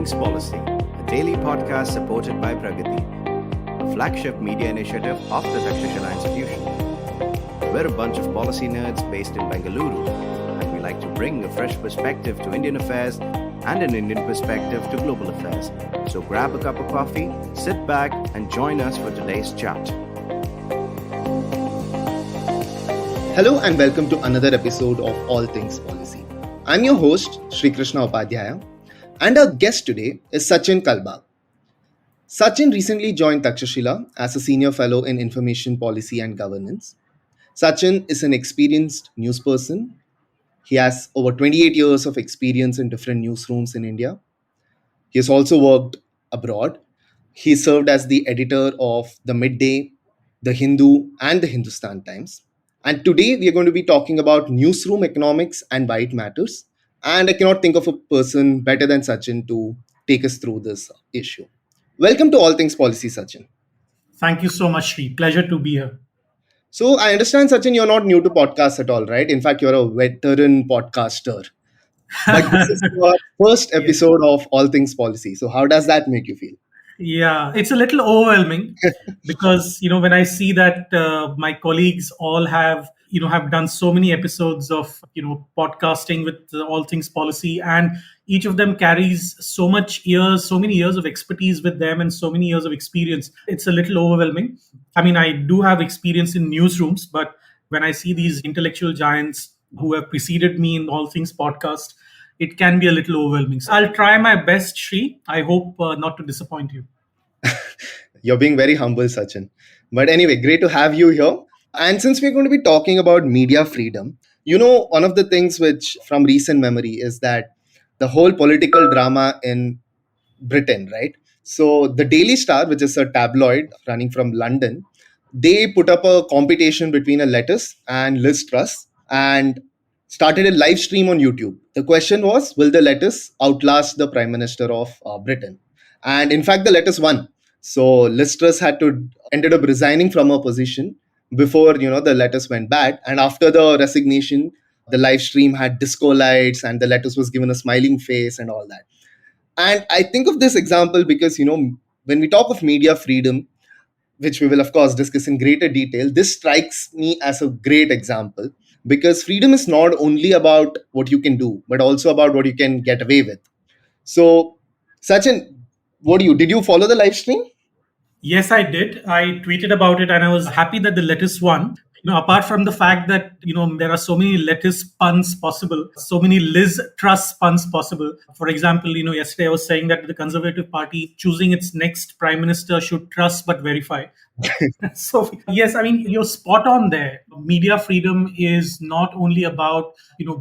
Things Policy, a daily podcast supported by Pragati, a flagship media initiative of the Takshashila Institution. We're a bunch of policy nerds based in Bengaluru, and we like to bring a fresh perspective to Indian affairs and an Indian perspective to global affairs. So grab a cup of coffee, sit back, and join us for today's chat. Hello and welcome to another episode of All Things Policy. I'm your host, Shrikrishna Upadhayaya, and our guest today is Sachin Kalbag. Sachin recently joined Takshashila as a senior fellow in information policy and governance. Sachin is an experienced newsperson. He has over 28 years of experience in different newsrooms in India. He has also worked abroad. He served as the editor of The Midday, The Hindu, and The Hindustan Times. And today we are going to be talking about newsroom economics and why it matters. And I cannot think of a person better than Sachin to take us through this issue. Welcome to All Things Policy, Sachin. Thank you so much, Sri. Pleasure to be here. So I understand, Sachin, you're not new to podcasts at all, right? In fact, you're a veteran podcaster. But this is your first episode of All Things Policy. So how does that make you feel? Yeah, it's a little overwhelming because when I see that my colleagues all have done so many episodes of podcasting with All Things Policy, and each of them carries so many years of expertise with them and so many years of experience. It's a little overwhelming. I mean, I do have experience in newsrooms, but when I see these intellectual giants who have preceded me in All Things Podcast, it can be a little overwhelming. So I'll try my best, Shri. I hope not to disappoint you. You're being very humble, Sachin. But anyway, great to have you here. And since we're going to be talking about media freedom, one of the things which from recent memory is that the whole political drama in Britain, right? So the Daily Star, which is a tabloid running from London, they put up a competition between a lettuce and Liz Truss and started a live stream on YouTube. The question was, will the lettuce outlast the Prime Minister of Britain? And in fact, the lettuce won. So Liz Truss ended up resigning from her position before the lettuce went bad. And after the resignation, the live stream had disco lights and the lettuce was given a smiling face and all that. And I think of this example because when we talk of media freedom, which we will of course discuss in greater detail, this strikes me as a great example because freedom is not only about what you can do, but also about what you can get away with. So, Sachin, did you follow the live stream? Yes, I did. I tweeted about it and I was happy that the lettuce won. Apart from the fact that, there are so many lettuce puns possible, so many Liz Truss puns possible. For example, yesterday I was saying that the Conservative Party choosing its next prime minister should trust but verify. So, yes, I mean, you're spot on there. Media freedom is not only about,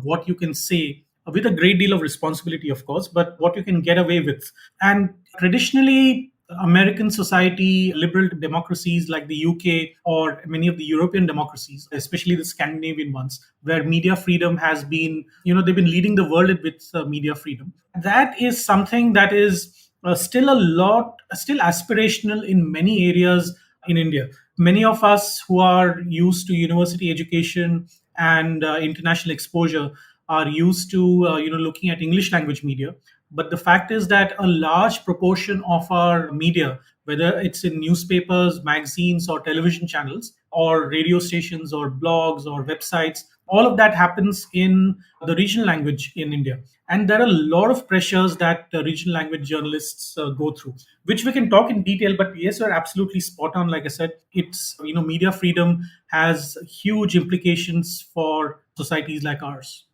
what you can say, with a great deal of responsibility, of course, but what you can get away with. And traditionally, American society, liberal democracies like the UK or many of the European democracies, especially the Scandinavian ones, where media freedom has been, they've been leading the world with media freedom. That is something that is still aspirational in many areas in India. Many of us who are used to university education and international exposure are used to looking at English language media. But the fact is that a large proportion of our media, whether it's in newspapers, magazines, or television channels, or radio stations, or blogs, or websites, all of that happens in the regional language in India. And there are a lot of pressures that regional language journalists go through, which we can talk in detail. But yes, you're absolutely spot on. Like I said, it's, media freedom has huge implications for societies like ours.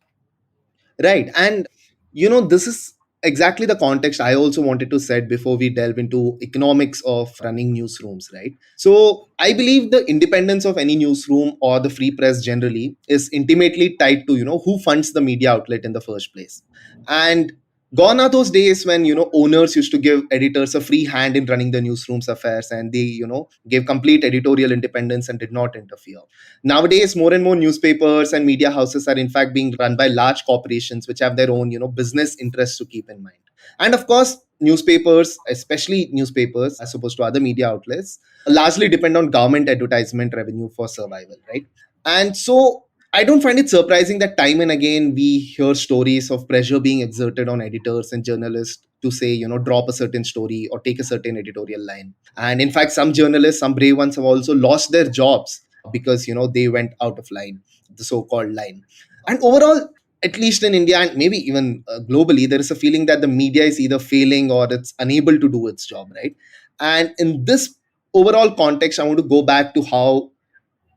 Right. And, this is exactly the context I also wanted to set before we delve into economics of running newsrooms, right? So I believe the independence of any newsroom or the free press generally is intimately tied to, who funds the media outlet in the first place. And gone are those days when, owners used to give editors a free hand in running the newsroom's affairs and they, gave complete editorial independence and did not interfere. Nowadays, more and more newspapers and media houses are in fact being run by large corporations which have their own, business interests to keep in mind. And of course, newspapers, especially newspapers, as opposed to other media outlets, largely depend on government advertisement revenue for survival, right? And so I don't find it surprising that time and again we hear stories of pressure being exerted on editors and journalists to say, drop a certain story or take a certain editorial line. And in fact, some journalists, some brave ones, have also lost their jobs because they went out of line, the so-called line. And overall, at least in India and maybe even globally, there is a feeling that the media is either failing or it's unable to do its job, right? And in this overall context, I want to go back to how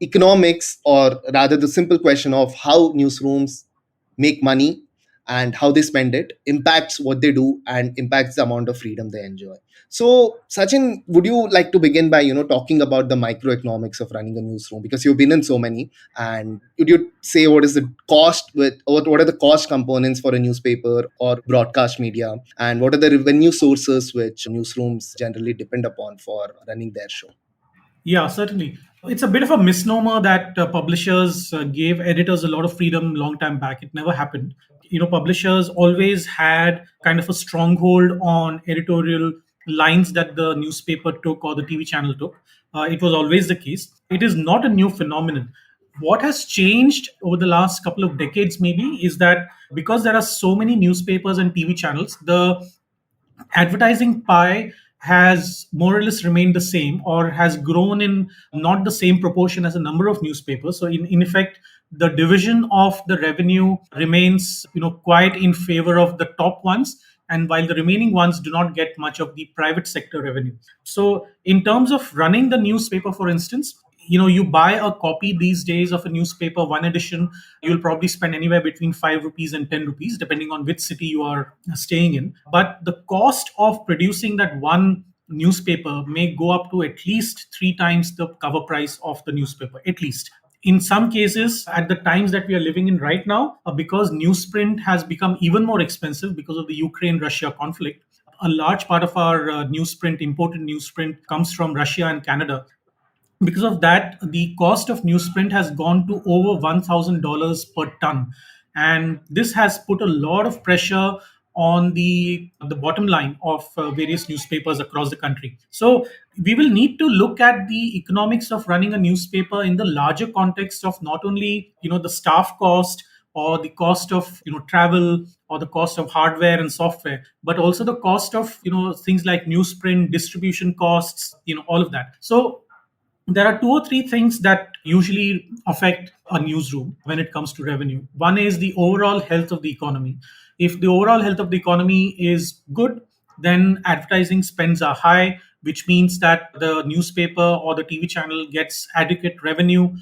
economics, or rather the simple question of how newsrooms make money and how they spend it, impacts what they do and impacts the amount of freedom they enjoy. So, Sachin, would you like to begin by talking about the microeconomics of running a newsroom, because you've been in so many, and could you say what is the cost with what are the cost components for a newspaper or broadcast media, and what are the revenue sources which newsrooms generally depend upon for running their show? Yeah, certainly. It's a bit of a misnomer that publishers gave editors a lot of freedom long time back. It never happened. Publishers always had kind of a stronghold on editorial lines that the newspaper took or the TV channel took. It was always the case. It is not a new phenomenon. What has changed over the last couple of decades, maybe, is that because there are so many newspapers and TV channels, the advertising pie has more or less remained the same or has grown in not the same proportion as the number of newspapers. So in effect, the division of the revenue remains quite in favor of the top ones, and while the remaining ones do not get much of the private sector revenue. So in terms of running the newspaper, for instance, you buy a copy these days of a newspaper, one edition, you'll probably spend anywhere between 5 rupees and 10 rupees depending on which city you are staying in. But the cost of producing that one newspaper may go up to at least 3 times the cover price of the newspaper, at least. In some cases, at the times that we are living in right now, because newsprint has become even more expensive because of the Ukraine Russia conflict, a large part of our newsprint, imported newsprint, comes from Russia and Canada. Because of that, the cost of newsprint has gone to over $1,000 per ton, and this has put a lot of pressure on the bottom line of various newspapers across the country. So we will need to look at the economics of running a newspaper in the larger context of not only the staff cost or the cost of travel or the cost of hardware and software, but also the cost of things like newsprint distribution costs, all of that. So there are two or three things that usually affect a newsroom when it comes to revenue. One is the overall health of the economy. If the overall health of the economy is good, then advertising spends are high, which means that the newspaper or the TV channel gets adequate revenue,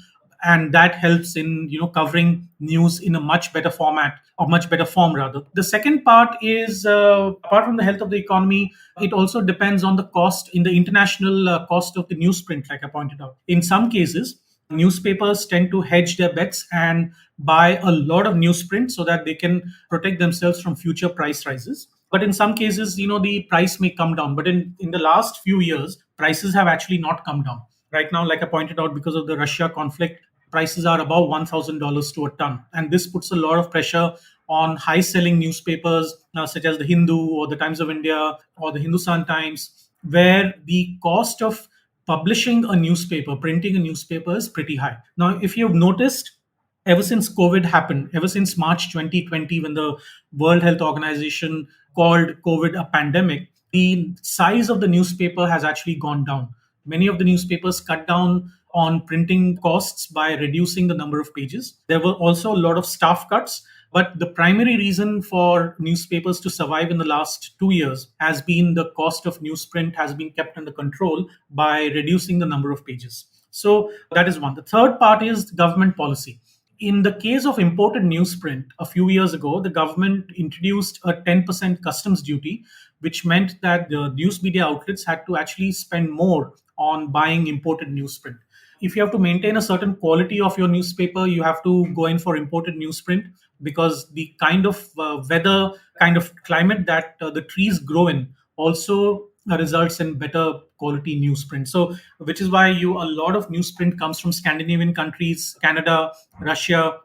and that helps in covering news in a much better format, or much better form rather. The second part is, apart from the health of the economy, it also depends on the cost in the international cost of the newsprint, like I pointed out. In some cases, newspapers tend to hedge their bets and buy a lot of newsprint so that they can protect themselves from future price rises. But in some cases, the price may come down. But in the last few years, prices have actually not come down. Right now, like I pointed out, because of the Russia conflict, prices are above $1,000 to a ton. And this puts a lot of pressure on high selling newspapers such as the Hindu or the Times of India or the Hindustan Times, where the cost of publishing a newspaper, printing a newspaper, is pretty high. Now, if you've noticed, ever since COVID happened, ever since March 2020, when the World Health Organization called COVID a pandemic, the size of the newspaper has actually gone down. Many of the newspapers cut down on printing costs by reducing the number of pages. There were also a lot of staff cuts, but the primary reason for newspapers to survive in the last 2 years has been the cost of newsprint has been kept under control by reducing the number of pages. So that is one. The third part is government policy. In the case of imported newsprint, a few years ago, the government introduced a 10% customs duty, which meant that the news media outlets had to actually spend more on buying imported newsprint. If you have to maintain a certain quality of your newspaper, you have to go in for imported newsprint, because the kind of weather, kind of climate that the trees grow in also results in better quality newsprint. So, which is why a lot of newsprint comes from Scandinavian countries, Canada, Russia,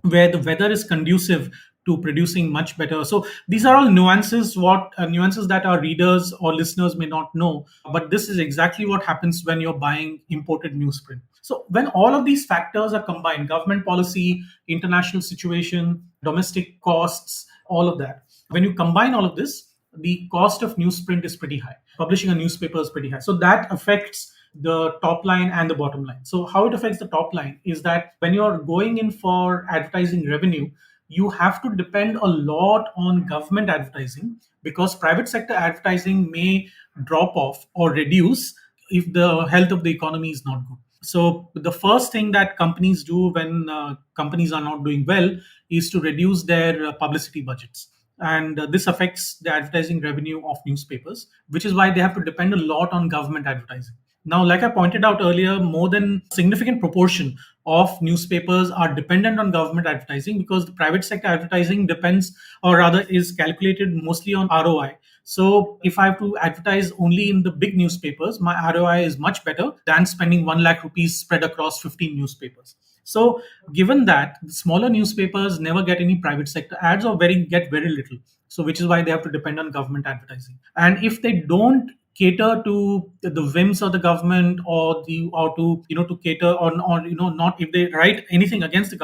where the weather is conducive to producing much better. So these are all nuances, what nuances that our readers or listeners may not know, but this is exactly what happens when you're buying imported newsprint. So when all of these factors are combined, government policy, international situation, domestic costs, all of that, when you combine all of this, the cost of newsprint is pretty high. Publishing a newspaper is pretty high. So that affects the top line and the bottom line. So how it affects the top line is that when you're going in for advertising revenue, you have to depend a lot on government advertising, because private sector advertising may drop off or reduce if the health of the economy is not good. So the first thing that companies do when companies are not doing well is to reduce their publicity budgets. And this affects the advertising revenue of newspapers, which is why they have to depend a lot on government advertising. Now, like I pointed out earlier, more than significant proportion of newspapers are dependent on government advertising, because the private sector advertising depends, or rather is calculated mostly on ROI. So if I have to advertise only in the big newspapers, my ROI is much better than spending 1 lakh rupees spread across 15 newspapers. So given that the smaller newspapers never get any private sector ads, or get very little, so which is why they have to depend on government advertising. And if they don't cater to the whims of the government, or to to cater on, or not, if they write anything against the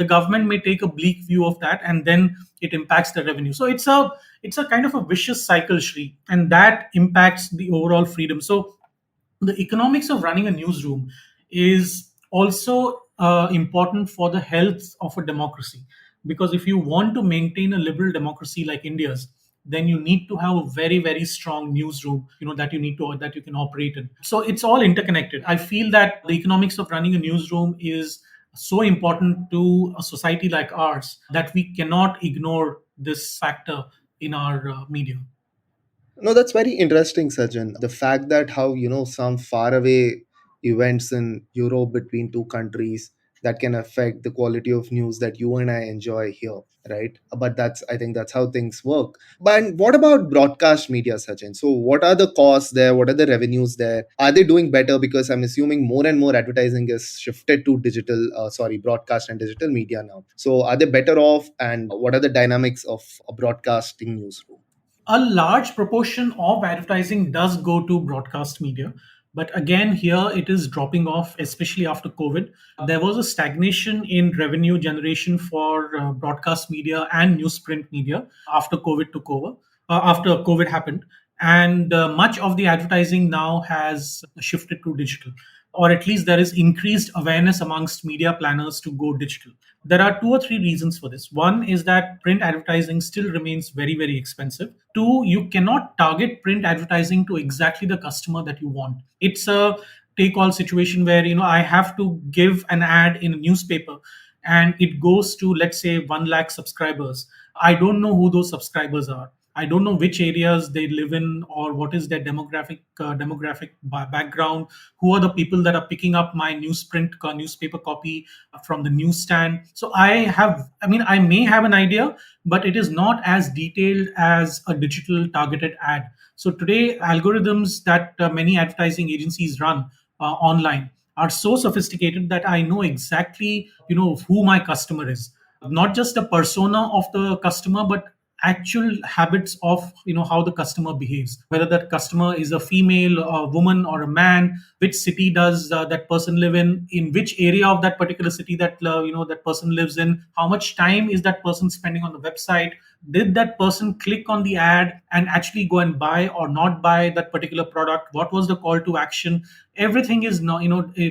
government may take a bleak view of that, and then it impacts the revenue. So it's a kind of a vicious cycle, Shri, and that impacts the overall freedom. So the economics of running a newsroom is also important for the health of a democracy, because if you want to maintain a liberal democracy like India's, then you need to have a very, very strong newsroom, that you can operate in. So it's all interconnected. I feel that the economics of running a newsroom is so important to a society like ours that we cannot ignore this factor in our media. No, that's very interesting, Sajjan. The fact that how, some faraway events in Europe between two countries that can affect the quality of news that you and I enjoy here, right? But I think that's how things work. But what about broadcast media, Sajjan? So, what are the costs there? What are the revenues there? Are they doing better? Because I'm assuming more and more advertising is shifted to broadcast and digital media now. So, are they better off? And what are the dynamics of a broadcasting newsroom? A large proportion of advertising does go to broadcast media, but again here it is dropping off, especially after COVID. There was a stagnation in revenue generation for broadcast media and newsprint media after COVID took over, after COVID happened. And much of the advertising now has shifted to digital, or at least there is increased awareness amongst media planners to go digital. There are two or three reasons for this. One is that print advertising still remains very, very expensive. Two, you cannot target print advertising to exactly the customer that you want. It's a take all situation where I have to give an ad in a newspaper and it goes to, let's say, 1 lakh subscribers. I don't know who those subscribers are. I don't know which areas they live in, or what is their demographic background. Who are the people that are picking up my newspaper copy from the newsstand? So I may have an idea, but it is not as detailed as a digital targeted ad. So today, algorithms that many advertising agencies run online are so sophisticated that I know exactly who my customer is, not just the persona of the customer, but actual habits of how the customer behaves, whether that customer is a female, a woman, or a man, which city does that person live in which area of that particular city that that person lives in, how much time is that person spending on the website, did that person click on the ad and actually go and buy or not buy that particular product, what was the call to action. Everything is now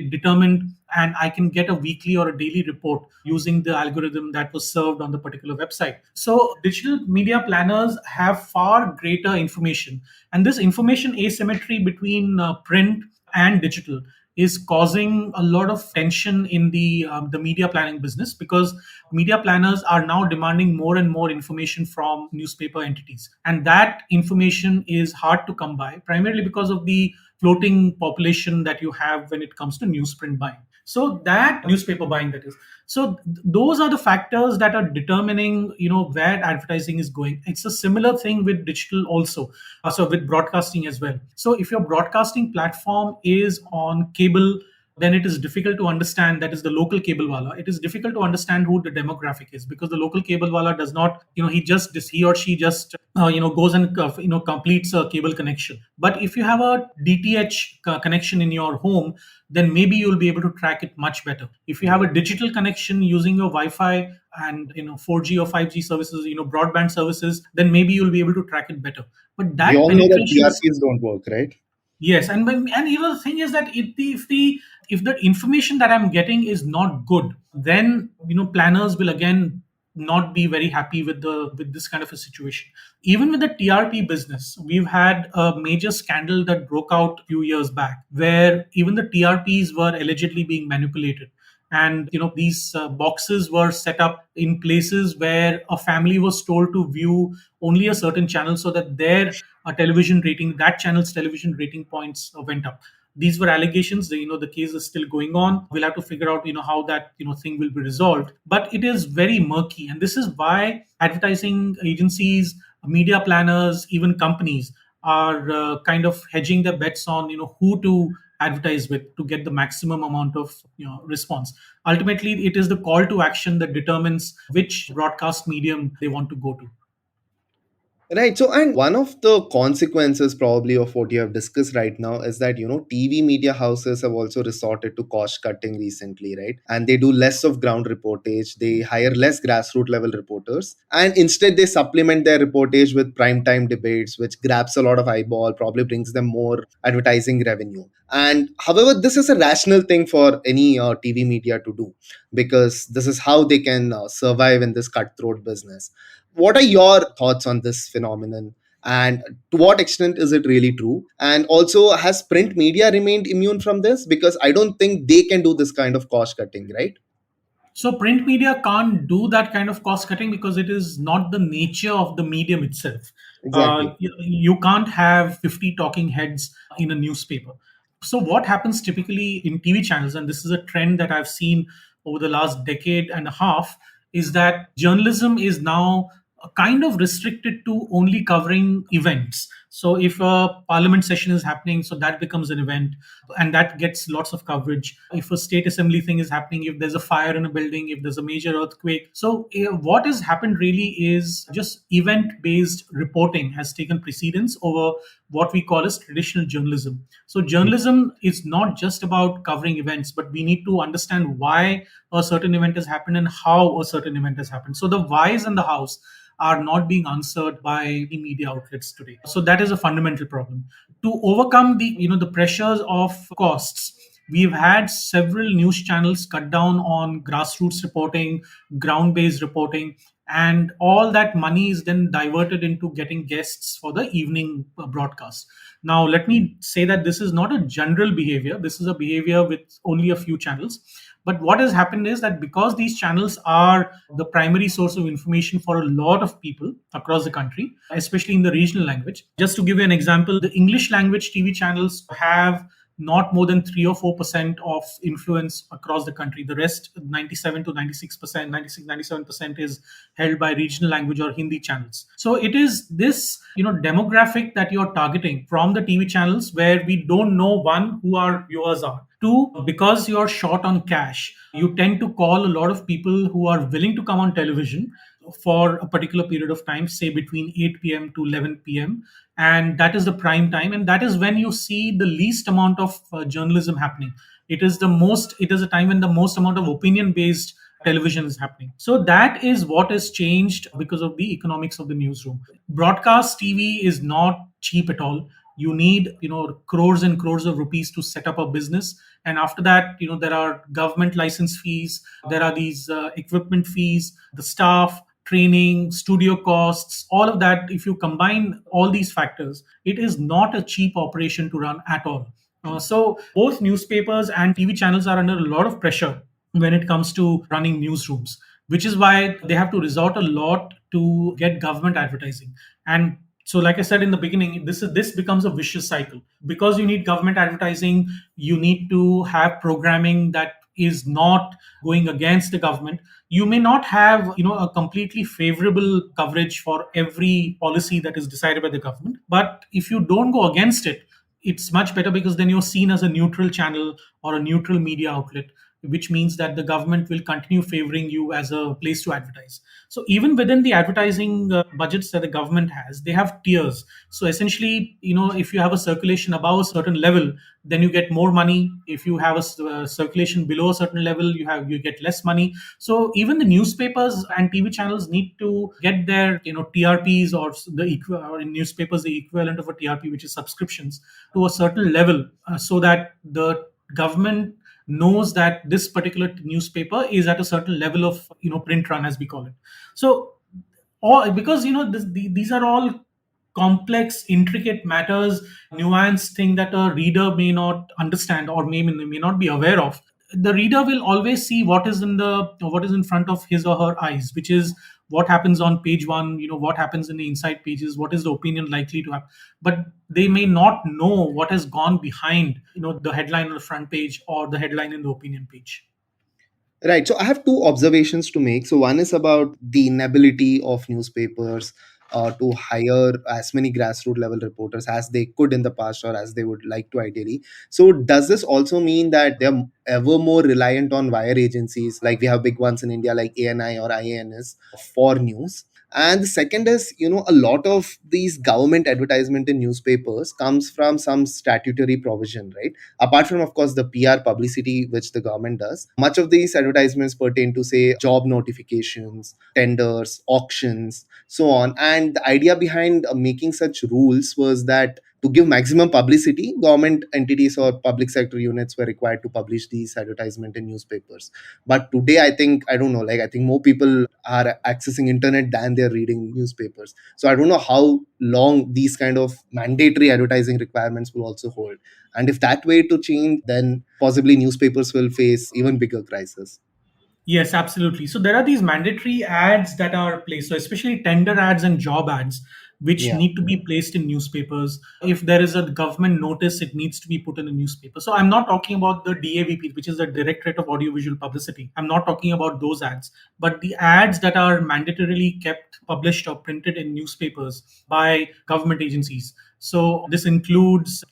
determined, and I can get a weekly or a daily report using the algorithm that was served on the particular website. So digital media planners have far greater information, and this information asymmetry between print and digital is causing a lot of tension in the media planning business, because media planners are now demanding more and more information from newspaper entities, and that information is hard to come by, primarily because of the floating population that you have when it comes to newsprint buying. So that newspaper buying, that is. So those are the factors that are determining where advertising is going. It's a similar thing with digital also, so with broadcasting as well. So if your broadcasting platform is on cable, then it is difficult to understand, that is the local cable wala, it is difficult to understand who the demographic is, because the local cable wala does not, he or she just goes and completes a cable connection. But if you have a DTH connection in your home, then maybe you'll be able to track it much better. If you have a digital connection using your Wi-Fi and 4G or 5G services, broadband services, then maybe you'll be able to track it better. But We that all know that penetration is. TRPs don't work, right? Yes, and the thing is that if the information that I'm getting is not good, then planners will again not be very happy with this kind of a situation. Even with the TRP business, we've had a major scandal that broke out a few years back, where even the TRPs were allegedly being manipulated. And these boxes were set up in places where a family was told to view only a certain channel, so that their television rating, that channel's television rating points went up. These were allegations. The case is still going on. We'll have to figure out how that thing will be resolved. But it is very murky, and this is why advertising agencies, media planners, even companies are kind of hedging their bets on who to advertise with to get the maximum amount of response. Ultimately, it is the call to action that determines which broadcast medium they want to go to. Right. So, and one of the consequences probably of what you have discussed right now is that, TV media houses have also resorted to cost cutting recently, right? And they do less of ground reportage, they hire less grassroots level reporters, and instead they supplement their reportage with primetime debates, which grabs a lot of eyeball, probably brings them more advertising revenue. And however, this is a rational thing for any TV media to do, because this is how they can survive in this cutthroat business. What are your thoughts on this phenomenon, and to what extent is it really true? And also, has print media remained immune from this? Because I don't think they can do this kind of cost cutting, right? So print media can't do that kind of cost cutting because it is not the nature of the medium itself. Exactly. You can't have 50 talking heads in a newspaper. So what happens typically in TV channels, and this is a trend that I've seen over the last decade and a half, is that journalism is now kind of restricted to only covering events. So if a parliament session is happening, so that becomes an event, and that gets lots of coverage. If a state assembly thing is happening, if there's a fire in a building, if there's a major earthquake, so what has happened really is just event based reporting has taken precedence over what we call as traditional journalism. So journalism is not just about covering events, but we need to understand why a certain event has happened and how a certain event has happened. So the whys and the hows are not being answered by the media outlets today. So that is a fundamental problem. To overcome the pressures of costs, we've had several news channels cut down on grassroots reporting, ground based reporting, and all that money is then diverted into getting guests for the evening broadcast. Now, let me say that this is not a general behavior. This is a behavior with only a few channels. But what has happened is that because these channels are the primary source of information for a lot of people across the country, especially in the regional language. Just to give you an example, the English language TV channels have not more than 3 or 4% of influence across the country. The rest, 97 to 96%, 96, 97% is held by regional language or Hindi channels. So it is this, demographic that you're targeting from the TV channels, where we don't know, one, who our viewers are. Two, because you're short on cash, you tend to call a lot of people who are willing to come on television for a particular period of time, say between 8 p.m. to 11 p.m. And that is the prime time. And that is when you see the least amount of journalism happening. It is a time when the most amount of opinion based television is happening. So that is what has changed because of the economics of the newsroom. Broadcast TV is not cheap at all. You need crores and crores of rupees to set up a business, and after that there are government license fees, there are these equipment fees, the staff training, studio costs, all of that. If you combine all these factors, it is not a cheap operation to run at all. So both newspapers and TV channels are under a lot of pressure when it comes to running newsrooms, which is why they have to resort a lot to get government advertising. And so, like I said in the beginning, this becomes a vicious cycle. Because you need government advertising, you need to have programming that is not going against the government. You may not have a completely favorable coverage for every policy that is decided by the government, but if you don't go against it, it's much better because then you're seen as a neutral channel or a neutral media outlet, which means that the government will continue favoring you as a place to advertise. So even within the advertising budgets that the government has, they have tiers. So essentially, if you have a circulation above a certain level, then you get more money. If you have a circulation below a certain level, you get less money. So even the newspapers and TV channels need to get their TRPs, or or in newspapers the equivalent of a TRP, which is subscriptions, to a certain level, so that the government knows that this particular newspaper is at a certain level of print run, as we call it. So, all because these are all complex, intricate matters, nuanced thing that a reader may not understand, or may not be aware of. The reader will always see what is in front of his or her eyes, which is what happens on page one, what happens in the inside pages, what is the opinion likely to happen. But they may not know what has gone behind the headline on the front page or the headline in the opinion page. Right. So I have two observations to make. So one is about the inability of newspapers to hire as many grassroots level reporters as they could in the past, or as they would like to ideally. So does this also mean that they're ever more reliant on wire agencies, like we have big ones in India like ANI or IANS for news? And the second is, a lot of these government advertisement in newspapers comes from some statutory provision, right? Apart from, of course, the PR publicity which the government does, much of these advertisements pertain to, say, job notifications, tenders, auctions, so on. And the idea behind making such rules was that to give maximum publicity, government entities or public sector units were required to publish these advertisement in newspapers. But today, I don't know, like I think more people are accessing internet than they're reading newspapers. So I don't know how long these kind of mandatory advertising requirements will also hold. And if that way to change, then possibly newspapers will face even bigger crisis. Yes, absolutely. So there are these mandatory ads that are placed, so especially tender ads and job ads, which Yeah. need to be placed in newspapers. If there is a government notice, it needs to be put in a newspaper. So I'm not talking about the DAVP, which is the Directorate of Audiovisual Publicity. I'm not talking about those ads, but the ads that are mandatorily kept published or printed in newspapers by government agencies. So this includes,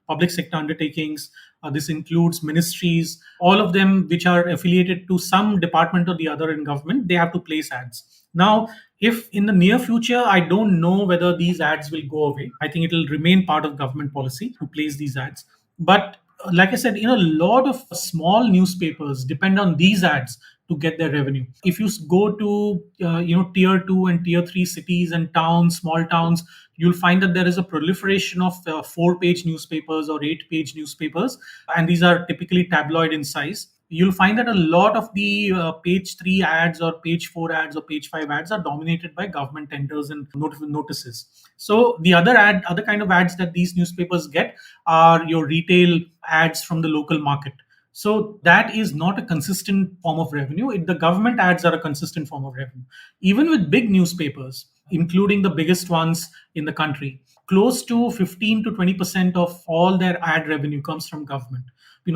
public sector undertakings. This includes ministries, all of them which are affiliated to some department or the other in government. They have to place ads. Now, if in the near future, I don't know whether these ads will go away. I think it will remain part of government policy to place these ads. But like I said, a lot of small newspapers depend on these ads to get their revenue. If you go to tier 2 and tier 3 cities and towns, small towns, you'll find that there is a proliferation of 4-page newspapers or 8-page newspapers, and these are typically tabloid in size. You'll find that a lot of the page 3 ads or page 4 ads or page 5 ads are dominated by government tenders and notices. So the other kind of ads that these newspapers get are your retail ads from the local market. So that is not a consistent form of revenue. The government ads are a consistent form of revenue. Even with big newspapers, including the biggest ones in the country, close to 15 to 20% of all their ad revenue comes from government.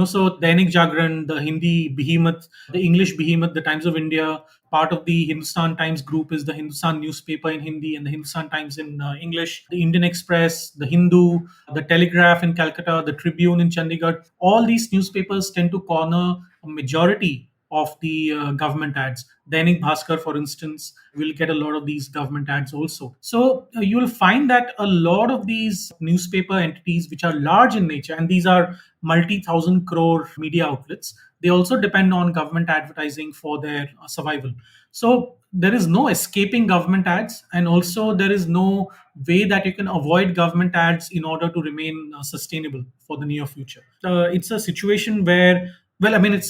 So Dainik Jagran, the Hindi behemoth, the English behemoth, the Times of India, part of the Hindustan Times group is the Hindustan newspaper in Hindi and the Hindustan Times in English, the Indian Express, the Hindu, the Telegraph in Calcutta, the Tribune in Chandigarh. All these newspapers tend to corner a majority of the government ads. Dainik Bhaskar, for instance, will get a lot of these government ads also. So you will find that a lot of these newspaper entities, which are large in nature, and these are multi-thousand crore media outlets, they also depend on government advertising for their survival. So there is no escaping government ads, and also there is no way that you can avoid government ads in order to remain sustainable for the near future. It's a situation where, well, I mean,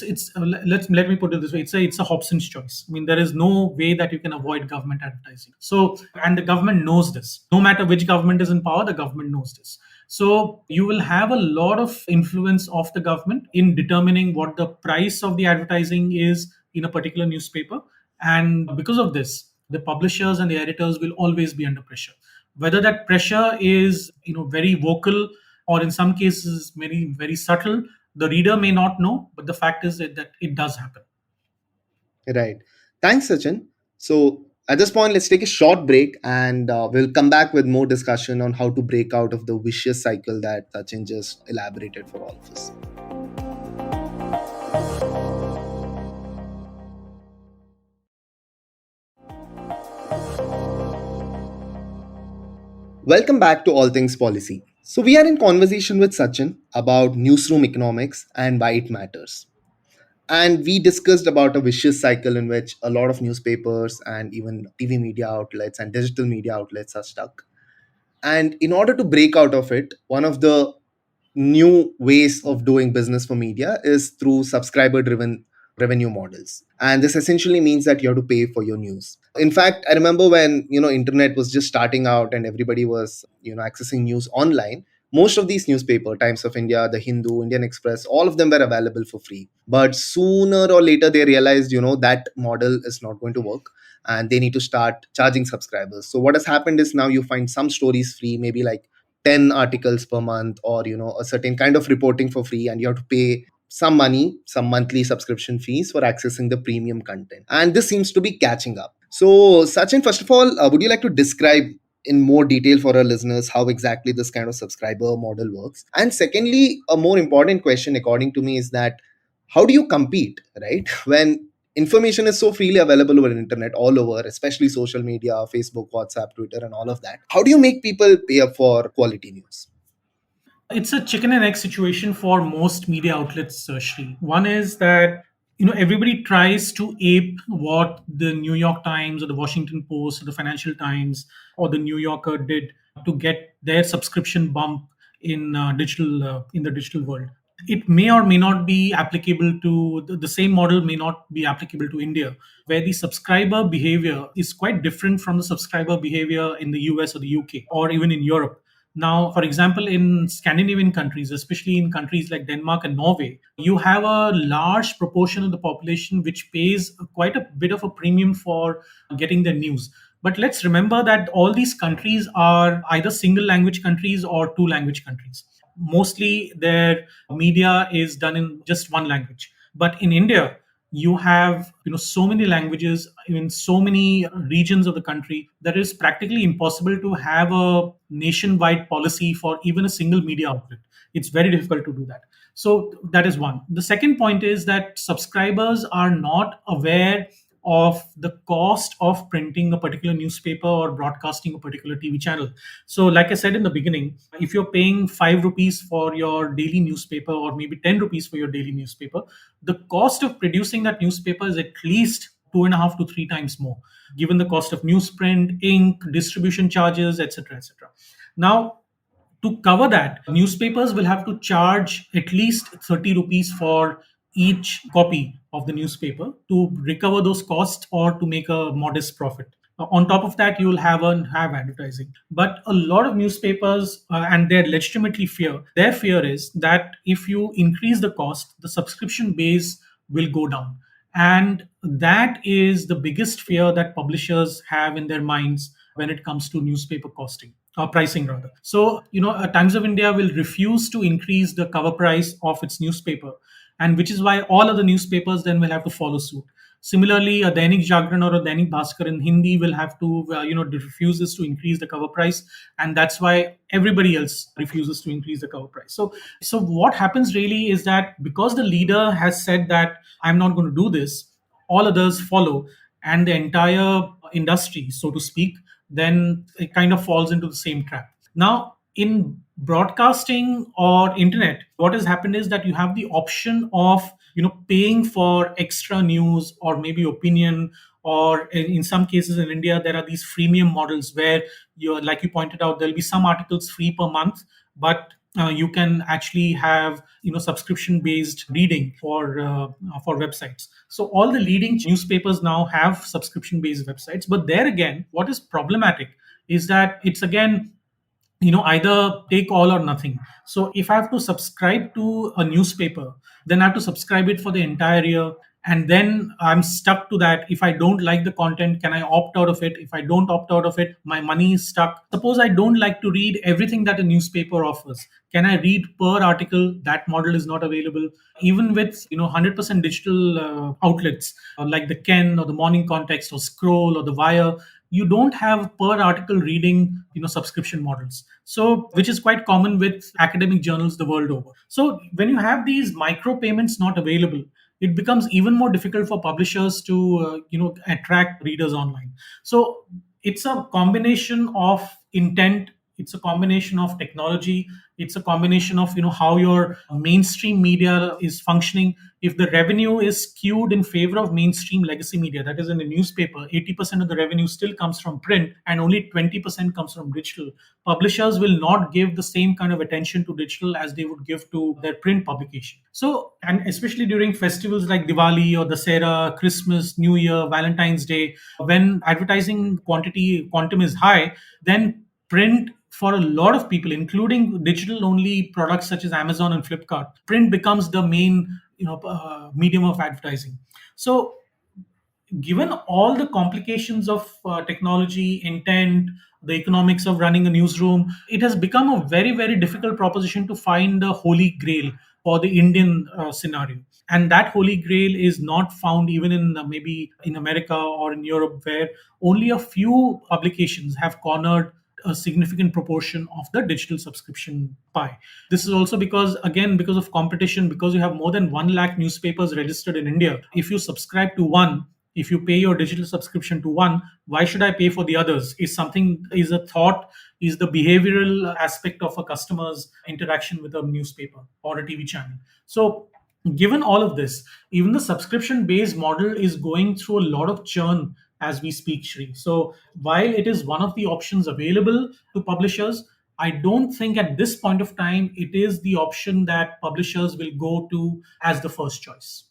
let me put it this way: it's a Hobson's choice. I mean, there is no way that you can avoid government advertising. So, and the government knows this. No matter which government is in power, the government knows this. So you will have a lot of influence of the government in determining what the price of the advertising is in a particular newspaper. And because of this, the publishers and the editors will always be under pressure. Whether that pressure is very vocal, or in some cases very very subtle, the reader may not know, but the fact is that it does happen. Right. Thanks, Sachin. So At this point, let's take a short break and we'll come back with more discussion on how to break out of the vicious cycle that Sachin just elaborated for all of us. Welcome back to All Things Policy. So, we are in conversation with Sachin about newsroom economics and why it matters. And we discussed about a vicious cycle in which a lot of newspapers and even TV media outlets and digital media outlets are stuck. And in order to break out of it, one of the new ways of doing business for media is through subscriber driven revenue models, and this essentially means that you have to pay for your news. In fact, I remember when internet was just starting out and everybody was accessing news online. Most of these newspaper, Times of India, the Hindu, Indian Express, all of them were available for free, but sooner or later they realized that model is not going to work and they need to start charging subscribers. So what has happened is now you find some stories free, maybe like 10 articles per month, or a certain kind of reporting for free, and you have to pay some money, some monthly subscription fees for accessing the premium content, and this seems to be catching up. So Sachin, first of all, would you like to describe in more detail for our listeners how exactly this kind of subscriber model works? And secondly, a more important question according to me is that how do you compete, right? When information is so freely available over the internet all over, especially social media, Facebook, WhatsApp, Twitter, and all of that, how do you make people pay up for quality news? It's a chicken and egg situation for most media outlets, Shri. One is that everybody tries to ape what the New York Times or the Washington Post or the Financial Times or the New Yorker did to get their subscription bump in the digital world. It may or may not be applicable to the same model may not be applicable to India, where the subscriber behavior is quite different from the subscriber behavior in the US or the UK or even in Europe. Now, for example, in Scandinavian countries, especially in countries like Denmark and Norway, you have a large proportion of the population which pays quite a bit of a premium for getting their news. But let's remember that all these countries are either single language countries or two language countries. Mostly their media is done in just one language. But in India, you have so many languages in so many regions of the country that it's practically impossible to have a nationwide policy for even a single media outlet. It's very difficult to do that. So that is one. The second point is that subscribers are not aware of the cost of printing a particular newspaper or broadcasting a particular TV channel. So, like I said in the beginning, if you're paying 5 rupees for your daily newspaper or maybe 10 rupees for your daily newspaper, the cost of producing that newspaper is at least 2.5 to 3 times more, given the cost of newsprint, ink, distribution charges, etc., etc. Now, to cover that, newspapers will have to charge at least 30 rupees for each copy of the newspaper to recover those costs or to make a modest profit. On top of that, you will have advertising. But a lot of newspapers, and their fear is that if you increase the cost, the subscription base will go down. And that is the biggest fear that publishers have in their minds when it comes to newspaper costing or pricing rather. So, Times of India will refuse to increase the cover price of its newspaper, and which is why all other newspapers then will have to follow suit. Similarly, a Dainik Jagran or a Dainik Bhaskar in Hindi will have to, refuses to increase the cover price, and that's why everybody else refuses to increase the cover price. So what happens really is that because the leader has said that I'm not going to do this, all others follow, and the entire industry, so to speak, then it kind of falls into the same trap. Now, in broadcasting or internet, what has happened is that you have the option of paying for extra news or maybe opinion, or in some cases in India there are these freemium models where you, like you pointed out, there'll be some articles free per month, but you can actually have subscription based reading for websites. So all the leading newspapers now have subscription based websites, but there again, what is problematic is that it's again either take all or nothing. So if I have to subscribe to a newspaper, then I have to subscribe it for the entire year, and then I'm stuck to that. If I don't like the content, can I opt out of it? If I don't opt out of it, my money is stuck. Suppose I don't like to read everything that a newspaper offers. Can I read per article? That model is not available. Even with 100% digital outlets like the Ken or the Morning Context or Scroll or the Wire, you don't have per article reading subscription models, so which is quite common with academic journals the world over. So when you have these micro payments not available, it becomes even more difficult for publishers to attract readers online. So it's a combination of intent, it's a combination of technology, it's a combination of how your mainstream media is functioning. If the revenue is skewed in favor of mainstream legacy media, that is in the newspaper, 80% of the revenue still comes from print and only 20% comes from digital. Publishers will not give the same kind of attention to digital as they would give to their print publication. So, and especially during festivals like Diwali or Dasera, Christmas, New Year, Valentine's Day, when advertising quantum is high, then print, for a lot of people, including digital only products such as Amazon and Flipkart, print becomes the main medium of advertising. So given all the complications of technology, intent, the economics of running a newsroom, it has become a very, very difficult proposition to find the holy grail for the Indian scenario. And that holy grail is not found even in maybe in America or in Europe, where only a few publications have cornered a significant proportion of the digital subscription pie. This is also because, again, because of competition, because you have more than 1 lakh newspapers registered in India. If you subscribe to one, if you pay your digital subscription to one, why should I pay for the others? Is a thought, is the behavioral aspect of a customer's interaction with a newspaper or a TV channel. So given all of this, even the subscription based model is going through a lot of churn as we speak, Shri. So while it is one of the options available to publishers, I don't think at this point of time it is the option that publishers will go to as the first choice.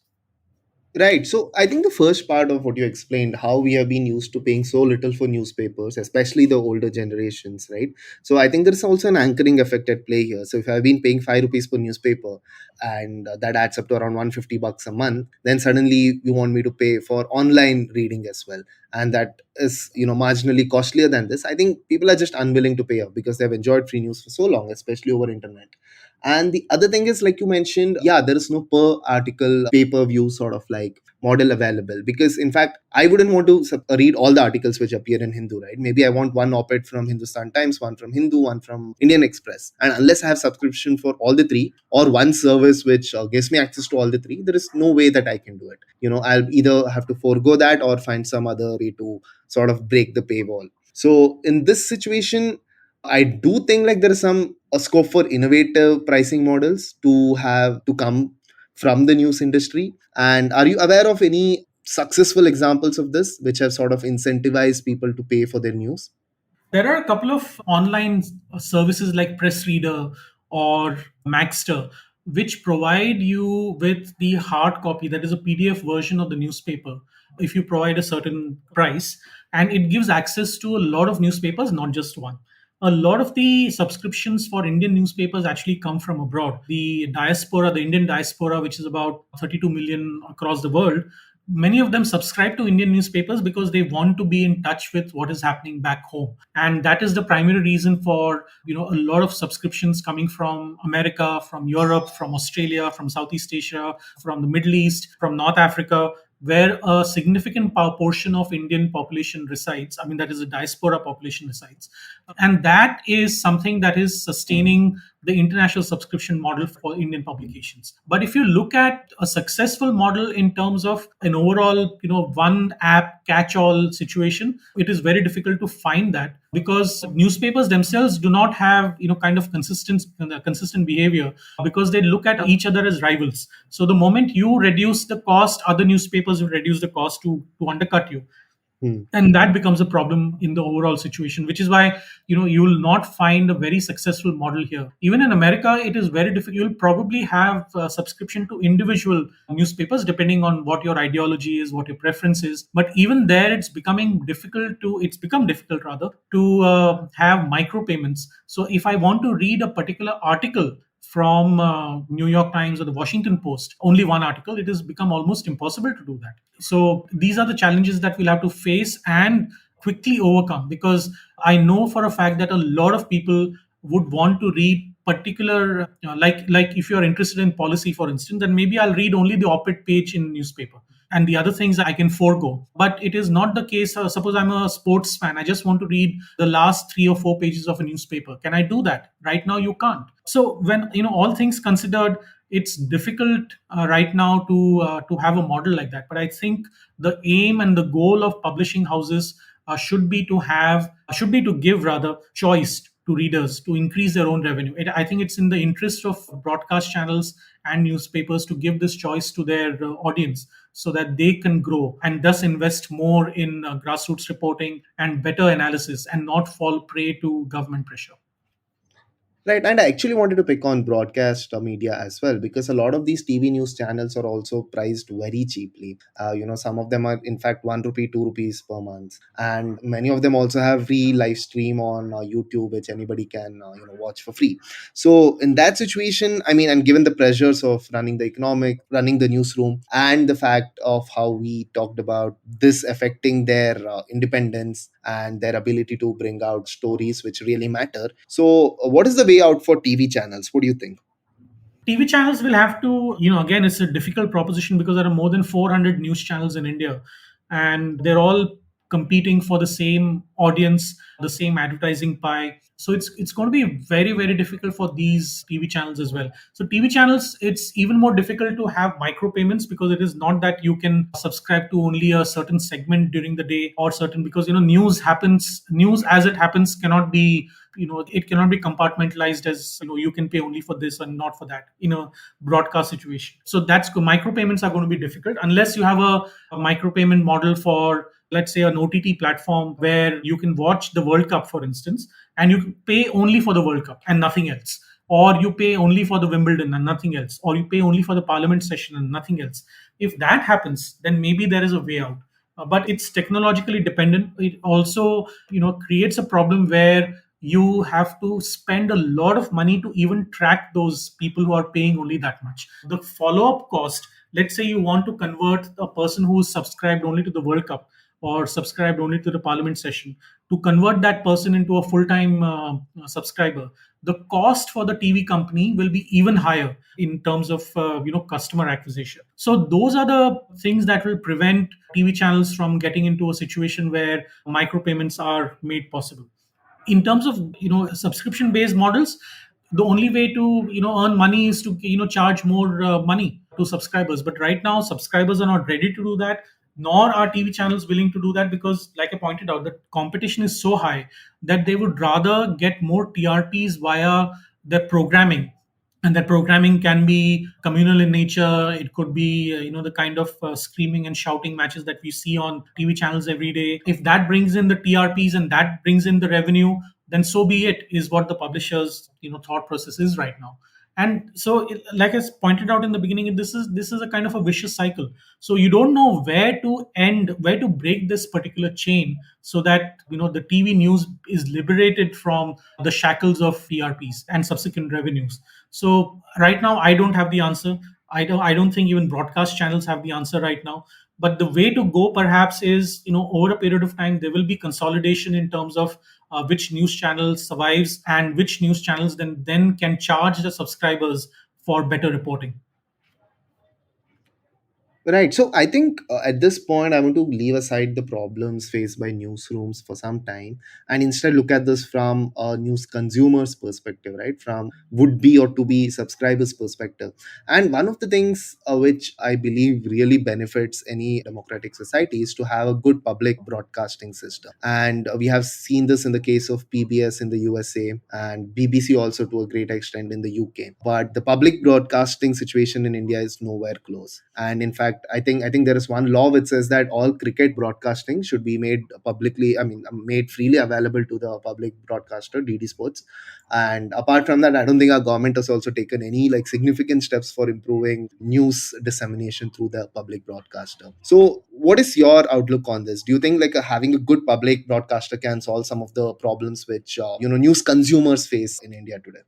Right. So I think the first part of what you explained, how we have been used to paying so little for newspapers, especially the older generations, right? So I think there's also an anchoring effect at play here. So if I've been paying 5 rupees per newspaper and that adds up to around 150 bucks a month, then suddenly you want me to pay for online reading as well. And that is, marginally costlier than this. I think people are just unwilling to pay up because they've enjoyed free news for so long, especially over internet. And the other thing is, like you mentioned, yeah, there is no per article pay per view sort of like model available, because in fact I wouldn't want to read all the articles which appear in Hindu, right? Maybe I want one op-ed from Hindustan Times, one from Hindu, one from Indian Express, and unless I have subscription for all the three or one service which gives me access to all the three, there is no way that I can do it. I'll either have to forego that or find some other way to sort of break the paywall. So in this situation, I do think like there is some a scope for innovative pricing models to have to come from the news industry. And are you aware of any successful examples of this which have sort of incentivized people to pay for their news? There are a couple of online services like Press Reader or Maxter, which provide you with the hard copy, that is a PDF version of the newspaper, if you provide a certain price. And it gives access to a lot of newspapers, not just one. A lot of the subscriptions for Indian newspapers actually come from abroad. The diaspora, the Indian diaspora, which is about 32 million across the world, many of them subscribe to Indian newspapers because they want to be in touch with what is happening back home. And that is the primary reason for a lot of subscriptions coming from America, from Europe, from Australia, from Southeast Asia, from the Middle East, from North Africa, where a significant portion of Indian population resides. I mean, that is a diaspora population resides. And that is something that is sustaining the international subscription model for Indian publications. But if you look at a successful model in terms of an overall, one app catch-all situation, it is very difficult to find that, because newspapers themselves do not have, kind of consistent behavior, because they look at each other as rivals. So the moment you reduce the cost, other newspapers will reduce the cost to undercut you. And that becomes a problem in the overall situation, which is why you will not find a very successful model here. Even in America, it is very difficult. You'll probably have a subscription to individual newspapers depending on what your ideology is, what your preference is. But even there, it's become difficult rather to have micro payments. So if I want to read a particular article from New York Times or the Washington Post, only one article, it has become almost impossible to do that. So these are the challenges that we'll have to face and quickly overcome, because I know for a fact that a lot of people would want to read particular, like if you're interested in policy, for instance, then maybe I'll read only the op-ed page in newspaper, and the other things I can forego. But it is not the case. Suppose I'm a sports fan, I just want to read the last 3 or 4 pages of a newspaper. Can I do that? Right now, you can't. So when all things considered, it's difficult right now to have a model like that. But I think the aim and the goal of publishing houses should be to give rather choice to readers to increase their own revenue. I think it's in the interest of broadcast channels and newspapers to give this choice to their audience, so that they can grow and thus invest more in grassroots reporting and better analysis, and not fall prey to government pressure. Right, and I actually wanted to pick on broadcast media as well, because a lot of these TV news channels are also priced very cheaply. Some of them are in fact 1 rupee, 2 rupees per month, and many of them also have free live stream on YouTube, which anybody can watch for free. So in that situation, I mean, and given the pressures of running the newsroom, and the fact of how we talked about this affecting their independence and their ability to bring out stories which really matter. So, what is the way out for TV channels? What do you think? TV channels will have to, again, it's a difficult proposition because there are more than 400 news channels in India, and they're all competing for the same audience, the same advertising pie. So it's going to be very, very difficult for these TV channels as well. So TV channels, it's even more difficult to have micropayments, because it is not that you can subscribe to only a certain segment during the day, or certain, because news as it happens cannot be, it cannot be compartmentalized as, you can pay only for this and not for that in a broadcast situation. So that's micropayments are going to be difficult unless you have a micropayment model for, let's say, an OTT platform where you can watch the World Cup, for instance, and you pay only for the World Cup and nothing else, or you pay only for the Wimbledon and nothing else, or you pay only for the Parliament session and nothing else. If that happens, then maybe there is a way out. But it's technologically dependent. It also, creates a problem where you have to spend a lot of money to even track those people who are paying only that much. The follow-up cost, let's say you want to convert a person who is subscribed only to the World Cup or subscribed only to the Parliament session, to convert that person into a full-time subscriber, the cost for the TV company will be even higher in terms of customer acquisition. So those are the things that will prevent TV channels from getting into a situation where micropayments are made possible. In terms of subscription based models, the only way to earn money is to charge more money to subscribers. But right now subscribers are not ready to do that, nor are TV channels willing to do that, because like I pointed out, the competition is so high that they would rather get more TRPs via their programming. And that programming can be communal in nature. It could be the kind of screaming and shouting matches that we see on TV channels every day. If that brings in the TRPs and that brings in the revenue, then so be it, is what the publishers thought process is right now. And so like I pointed out in the beginning, this is a kind of a vicious cycle. So you don't know where to break this particular chain, so that the TV news is liberated from the shackles of TRPs and subsequent revenues. So right now I don't have the answer. I don't think even broadcast channels have the answer right now. But the way to go perhaps is, over a period of time there will be consolidation in terms of which news channel survives and which news channels then can charge the subscribers for better reporting. Right. So I think at this point, I want to leave aside the problems faced by newsrooms for some time, and instead look at this from a news consumer's perspective, right? From would be or to be subscribers' perspective. And one of the things which I believe really benefits any democratic society is to have a good public broadcasting system. And we have seen this in the case of PBS in the USA and BBC also to a great extent in the UK. But the public broadcasting situation in India is nowhere close. And in fact, I think there is one law which says that all cricket broadcasting should be made publicly, made freely available to the public broadcaster, DD Sports. And apart from that, I don't think our government has also taken any like significant steps for improving news dissemination through the public broadcaster. So what is your outlook on this? Do you think like having a good public broadcaster can solve some of the problems which news consumers face in India today?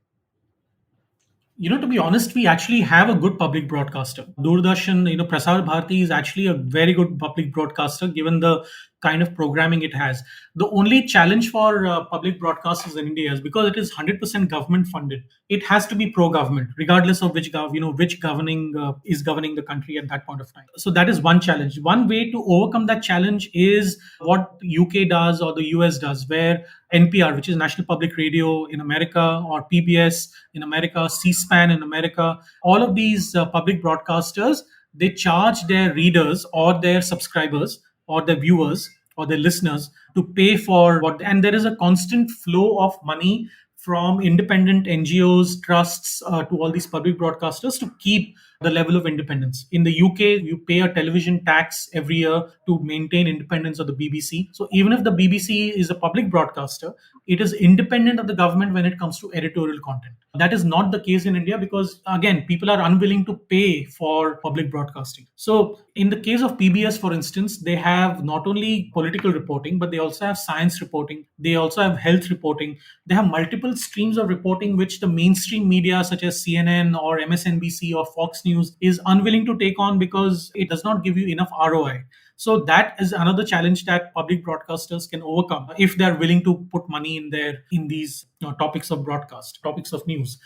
To be honest, we actually have a good public broadcaster. Doordarshan, Prasar Bharati is actually a very good public broadcaster given the kind of programming it has. The only challenge for public broadcasters in India is because it is 100% government funded. It has to be pro-government, regardless of which governing is governing the country at that point of time. So that is one challenge. One way to overcome that challenge is what UK does or the US does, where NPR, which is National Public Radio in America, or PBS in America, C-SPAN in America, all of these public broadcasters, they charge their readers or their subscribers or their viewers or their listeners to pay for what, and there is a constant flow of money from independent NGOs, trusts, to all these public broadcasters to keep the level of independence. In the UK, you pay a television tax every year to maintain independence of the BBC. So even if the BBC is a public broadcaster, it is independent of the government when it comes to editorial content. That is not the case in India because, again, people are unwilling to pay for public broadcasting. So in the case of PBS, for instance, they have not only political reporting, but they also have science reporting. They also have health reporting. They have multiple streams of reporting, which the mainstream media such as CNN or MSNBC or Fox News is unwilling to take on because it does not give you enough ROI. So that is another challenge that public broadcasters can overcome if they're willing to put money in these topics of broadcast, topics of news.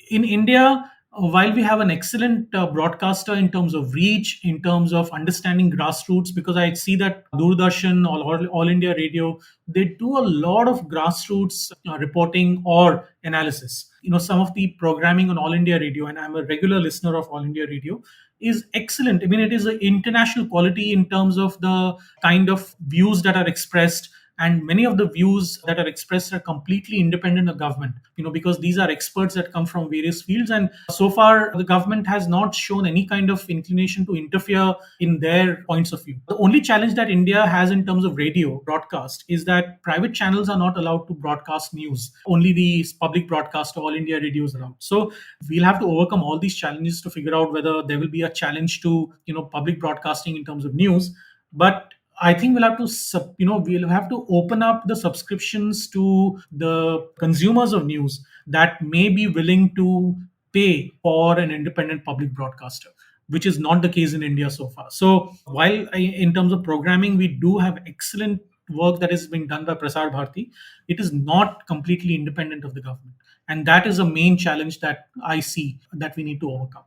In India, while we have an excellent broadcaster in terms of reach, in terms of understanding grassroots, because I see that Doordarshan or All India Radio, they do a lot of grassroots reporting or analysis. Some of the programming on All India Radio, and I'm a regular listener of All India Radio, is excellent. I mean, it is an international quality in terms of the kind of views that are expressed, and many of the views that are expressed are completely independent of government, because these are experts that come from various fields, and so far the government has not shown any kind of inclination to interfere in their points of view. The only challenge that India has in terms of radio broadcast is that private channels are not allowed to broadcast news. Only the public broadcast, All India Radio, is allowed. So we'll have to overcome all these challenges to figure out whether there will be a challenge to public broadcasting in terms of news. But I think we'll have to open up the subscriptions to the consumers of news that may be willing to pay for an independent public broadcaster, which is not the case in India so far. So while in terms of programming, we do have excellent work that is being done by Prasar Bharati, it is not completely independent of the government. And that is a main challenge that I see that we need to overcome.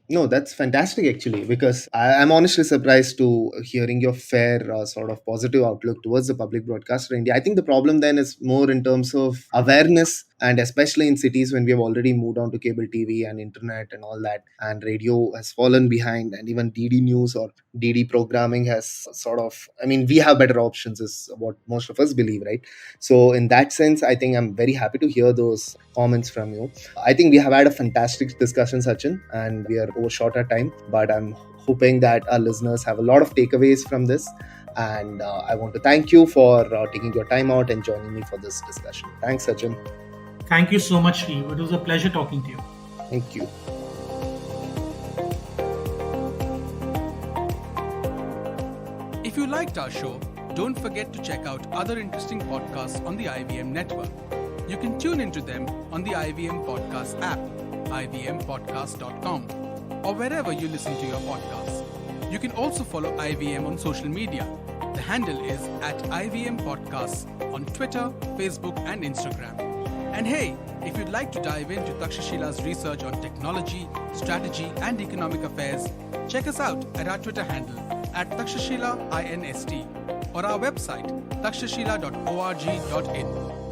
No, that's fantastic actually, because I'm honestly surprised to hearing your fair sort of positive outlook towards the public broadcaster in India. I think the problem then is more in terms of awareness, and especially in cities when we have already moved on to cable TV and internet and all that, and radio has fallen behind, and even DD News or DD programming has sort of, I mean, we have better options is what most of us believe, right? So in that sense, I think I'm very happy to hear those comments from you. I think we have had a fantastic discussion, Sachin, and we are over shorter time, but I'm hoping that our listeners have a lot of takeaways from this. And I want to thank you for taking your time out and joining me for this discussion. Thanks, Sachin. Thank you so much, Steve. It was a pleasure talking to you. Thank you. If you liked our show, don't forget to check out other interesting podcasts on the IVM network. You can tune into them on the IVM Podcast app, ivmpodcast.com, or wherever you listen to your podcasts. You can also follow IVM on social media. The handle is @IVM Podcasts on Twitter, Facebook, and Instagram. And hey, if you'd like to dive into Takshashila's research on technology, strategy, and economic affairs, check us out at our Twitter handle @TakshashilaINST or our website takshashila.org.in.